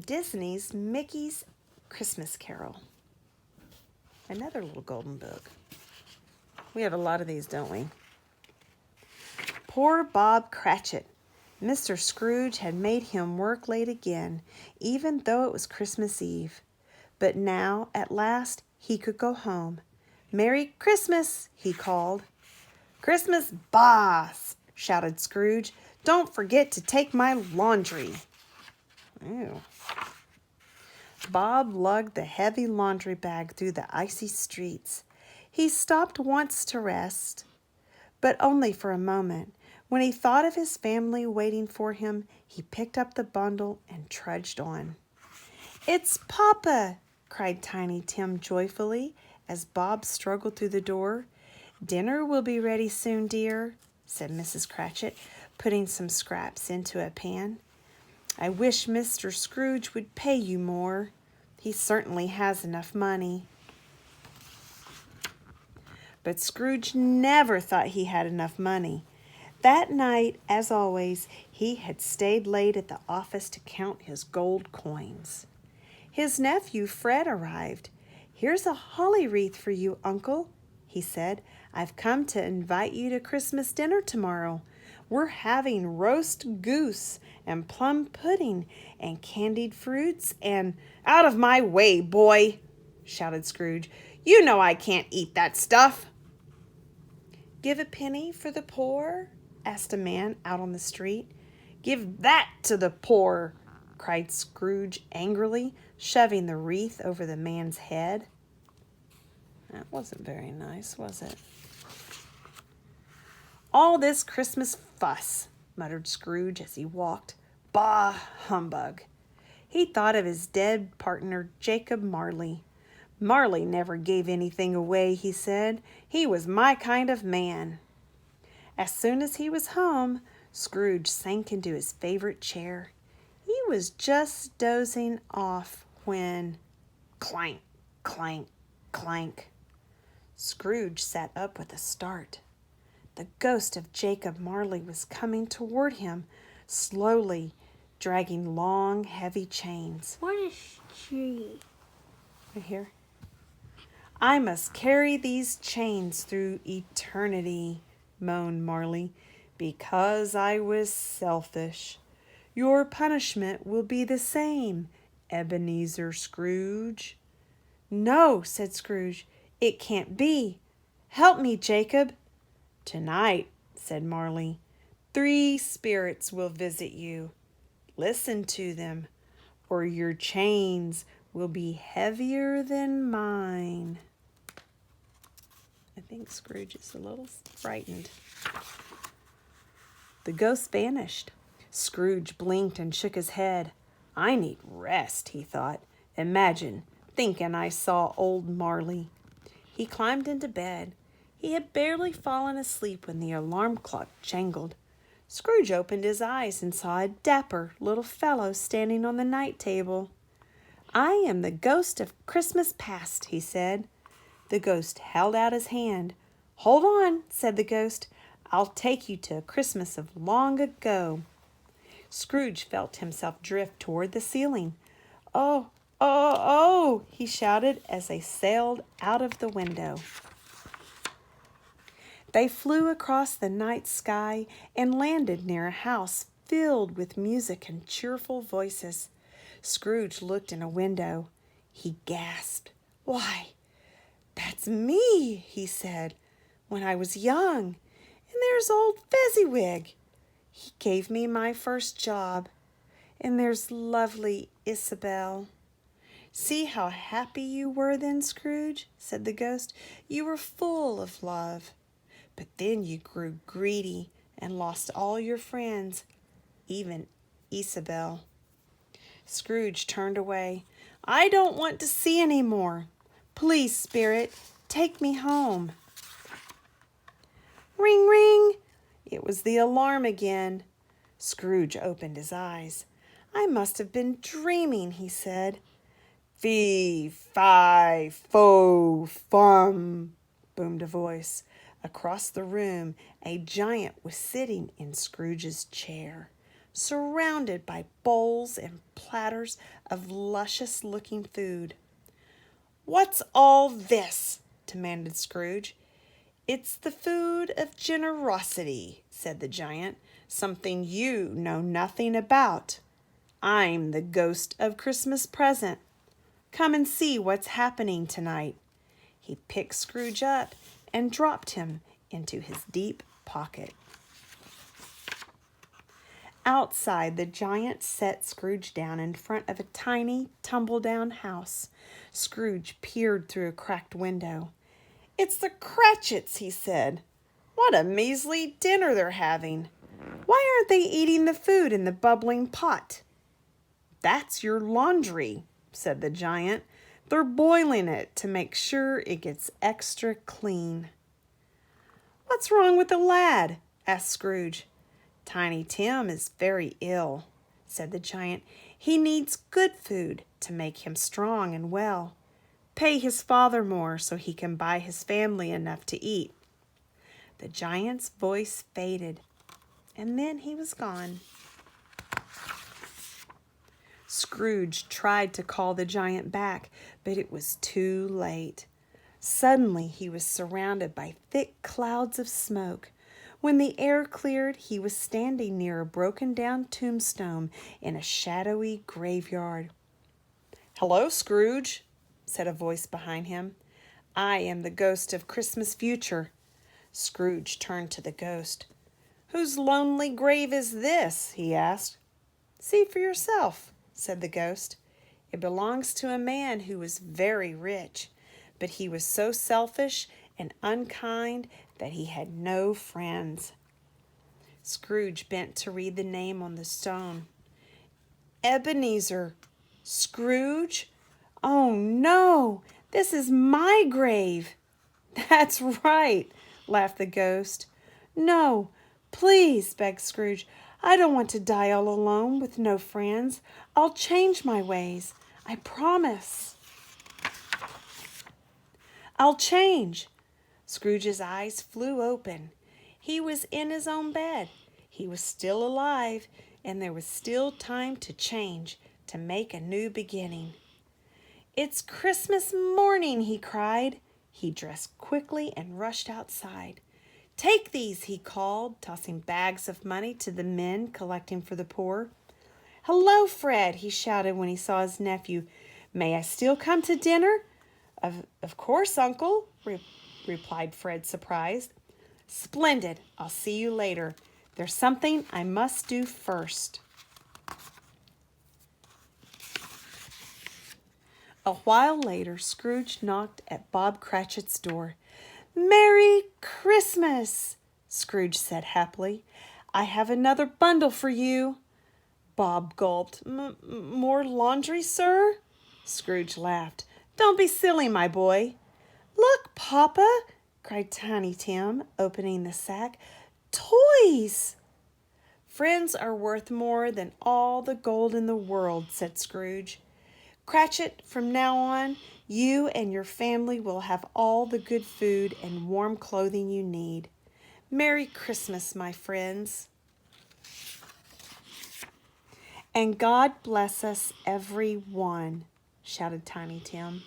Disney's Mickey's Christmas Carol. Another little golden book. We have a lot of these, don't we? Poor Bob Cratchit. Mr. Scrooge had made him work late again, even though it was Christmas Eve. But now, at last, he could go home. "Merry Christmas," he called. "Christmas, boss," shouted Scrooge. "Don't forget to take my laundry." Ew. Bob lugged the heavy laundry bag through the icy streets. He stopped once to rest, but only for a moment. When he thought of his family waiting for him, he picked up the bundle and trudged on. "It's Papa!" cried Tiny Tim joyfully as Bob struggled through the door. "Dinner will be ready soon, dear," said Mrs. Cratchit, putting some scraps into a pan. "I wish Mr. Scrooge would pay you more. He certainly has enough money." But Scrooge never thought he had enough money. That night, as always, he had stayed late at the office to count his gold coins. His nephew Fred arrived. "Here's a holly wreath for you, Uncle," he said. "I've come to invite you to Christmas dinner tomorrow. We're having roast goose and plum pudding and candied fruits and—" "Out of my way, boy!" shouted Scrooge. "You know I can't eat that stuff." "Give a penny for the poor?" asked a man out on the street. "Give that to the poor!" cried Scrooge angrily, shoving the wreath over the man's head. That wasn't very nice, was it? "All this Christmas fuss," muttered Scrooge as he walked. "Bah, humbug!" He thought of his dead partner, Jacob Marley. "Marley never gave anything away," he said. "He was my kind of man." As soon as he was home, Scrooge sank into his favorite chair. He was just dozing off when clank, clank, clank. Scrooge sat up with a start. The ghost of Jacob Marley was coming toward him, slowly, dragging long, heavy chains. What is tree? Right here. "I must carry these chains through eternity," moaned Marley, "because I was selfish. Your punishment will be the same, Ebenezer Scrooge." "No," said Scrooge, "it can't be. Help me, Jacob." "Tonight," said Marley, 3 spirits will visit you. Listen to them, or your chains will be heavier than mine." I think Scrooge is a little frightened. The ghost vanished. Scrooge blinked and shook his head. "I need rest," he thought. "Imagine thinking I saw old Marley." He climbed into bed. He had barely fallen asleep when the alarm clock jangled. Scrooge opened his eyes and saw a dapper little fellow standing on the night table. "I am the ghost of Christmas past," he said. The ghost held out his hand. "Hold on," said the ghost. "I'll take you to a Christmas of long ago." Scrooge felt himself drift toward the ceiling. "Oh, oh, oh," he shouted as they sailed out of the window. They flew across the night sky and landed near a house filled with music and cheerful voices. Scrooge looked in a window. He gasped. "Why, that's me," he said, "when I was young. And there's old Fezziwig. He gave me my first job. And there's lovely Isabel." "See how happy you were then, Scrooge," said the ghost. "You were full of love. But then you grew greedy and lost all your friends, even Isabel." Scrooge turned away. "I don't want to see any more. Please, Spirit, take me home." Ring, ring! It was the alarm again. Scrooge opened his eyes. "I must have been dreaming," he said. "Fee, fi, fo, fum," boomed a voice. Across the room, a giant was sitting in Scrooge's chair. surrounded by bowls and platters of luscious-looking food. "What's all this?" demanded Scrooge. "It's the food of generosity," said the giant, "something you know nothing about. I'm the ghost of Christmas present. Come and see what's happening tonight." He picked Scrooge up and dropped him into his deep pocket. Outside, the giant set Scrooge down in front of a tiny, tumble-down house. Scrooge peered through a cracked window. "It's the Cratchits," he said. "What a measly dinner they're having. Why aren't they eating the food in the bubbling pot?" "That's your laundry," said the giant. "They're boiling it to make sure it gets extra clean." "What's wrong with the lad?" asked Scrooge. "Tiny Tim is very ill," said the giant. "He needs good food to make him strong and well. Pay his father more so he can buy his family enough to eat." The giant's voice faded, and then he was gone. Scrooge tried to call the giant back, but it was too late. Suddenly he was surrounded by thick clouds of smoke. When the air cleared, he was standing near a broken-down tombstone in a shadowy graveyard. "Hello, Scrooge," said a voice behind him. "I am the ghost of Christmas future." Scrooge turned to the ghost. "Whose lonely grave is this?" he asked. "See for yourself," said the ghost. "It belongs to a man who was very rich, but he was so selfish and unkind that he had no friends." Scrooge bent to read the name on the stone. "Ebenezer Scrooge? Oh no, this is my grave." "That's right," laughed the ghost. "No, please," begged Scrooge. "I don't want to die all alone with no friends. I'll change my ways. I promise. I'll change." Scrooge's eyes flew open. He was in his own bed. He was still alive, and there was still time to change, to make a new beginning. "It's Christmas morning," he cried. He dressed quickly and rushed outside. "Take these," he called, tossing bags of money to the men collecting for the poor. "Hello, Fred," he shouted when he saw his nephew. "May I still come to dinner?" Of course, Uncle," replied Fred, surprised. "Splendid. I'll see you later. There's something I must do first." A while later, Scrooge knocked at Bob Cratchit's door. "Merry Christmas," Scrooge said happily. "I have another bundle for you." Bob gulped. "More laundry, sir?" Scrooge laughed. "Don't be silly, my boy." "Look, Papa!" cried Tiny Tim, opening the sack. "Toys!" "Friends are worth more than all the gold in the world," said Scrooge. "Cratchit, from now on, you and your family will have all the good food and warm clothing you need. Merry Christmas, my friends." "And God bless us every one," shouted Tiny Tim.